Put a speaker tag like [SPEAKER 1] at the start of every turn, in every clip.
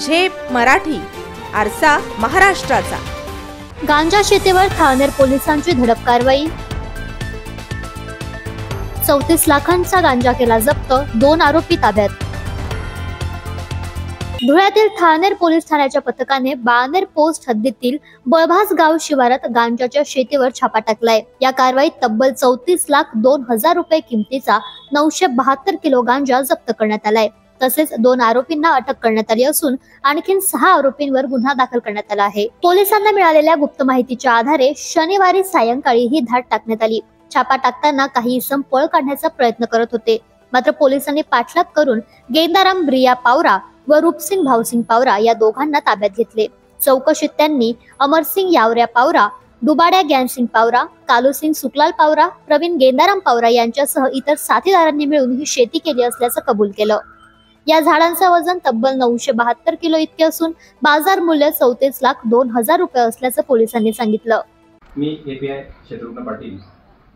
[SPEAKER 1] झेप मराठी, आरसा महाराष्ट्राचा।
[SPEAKER 2] गांजा शेतीवर ठाणेर पोलिसांची धडक कारवाई। 34 लाखांचा गांजा केला जप्त, 2 आरोपी ताब्यात। धुळ्यातील ठाणेर पोलीस ठाण्याच्या पथकाने बाणेर पोस्ट हद्दीतील बळभास गाव शिवारात गांजाच्या शेतीवर छापा टाकलाय। या कारवाईत तब्बल 34,02,000 रुपये किमतीचा 972 किलो गांजा जप्त करण्यात आलाय। तसेच 2 आरोपींना अटक करण्यात आली असून आणखी 6 आरोपींवर गुन्हा दाखल करण्यात आला आहे। पोलिसांना मिळालेल्या गुप्त माहितीच्या आधारे शनिवारी सायंकाळी ही धाड टाकण्यात आली। छापा टाकताना काही इसम पळ काढण्याचा प्रयत्न करत होते, मात्र पोलिसांनी पाठलाग करून गेंदाराम ब्रिया पावरा व रूपसिंग भावसिंग पावरा या दोघांना ताब्यात घेतले। चौकशीत त्यांनी अमरसिंग यावऱ्या पावरा, दुबाड्या ज्ञानसिंग पावरा, कालूसिंग सुकलाल पावरा, प्रवीण गेंदाराम पावरा यांच्यासह इतर साथीदारांनी मिळून ही शेती केली असल्याचं कबूल केलं। या झाडांचं वजन तब्बल 972 किलो इतके असून बाजार मूल्य 34,02,000 रुपये असल्याचं पोलिसांनी सांगितलं।
[SPEAKER 3] मी एपीआय शत्रुघ्न पाटील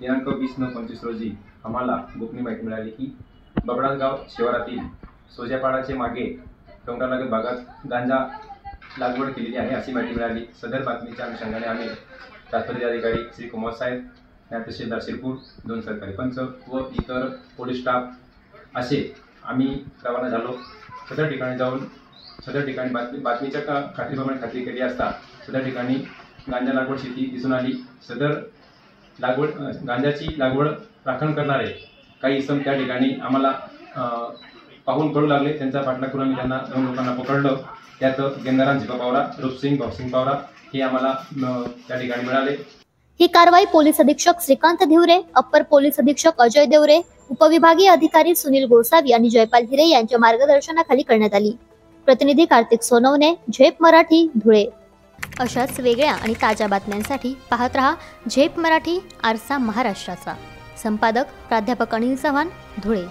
[SPEAKER 3] दिनांक 20/9/25 रोजी आम्हाला गोपनीय माहिती मिळाली की बबडासगाव शिवारातील सोजापाडाचे मागे डोंगरालगत भागात गांजा लागवड केलेली आहे अशी माहिती मिळाली। सदर बातमीच्या अनुषंगाने आम्ही तात्पर्य अधिकारी श्री कुमार साहेब, तहसीलदार शिरपूर, 2 सरकारी पंच व इतर पोलीस स्टाफ असे आम्ही रवाना झालो। सदर ठिकाणी जाऊन सदर ठिकाणी बातमीच्या खात्रीप्रमाणे खात्री केली असता सदर ठिकाणी गांजा लागवड शेती दिसून आली। सदर गांजाची लागवड राखण करणारे काही इसम त्या ठिकाणी आम्हाला पाहून कळू लागले। त्यांचा पाठलाग करून आम्ही त्यांना 2 लोकांना पकडलं। त्यात गेंदाराम झिपा पावरा, रूपसिंग भावसिंग पावरा हे आम्हाला त्या ठिकाणी मिळाले।
[SPEAKER 2] ही कारवाई पोलीस अधीक्षक श्रीकांत धिवरे, अप्पर पोलीस अधीक्षक अजय देवरे, उपविभागीय अधिकारी सुनील गोसावी आणि जयपाल हिरे यांच्या मार्गदर्शनाखाली करण्यात आली। प्रतिनिधी कार्तिक सोनवणे, झेप मराठी, धुळे। अशाच वेगळ्या आणि ताज्या बातम्यांसाठी पाहत रहा झेप मराठी, आरसा महाराष्ट्राचा। संपादक प्राध्यापक अनिल चव्हाण, धुळे।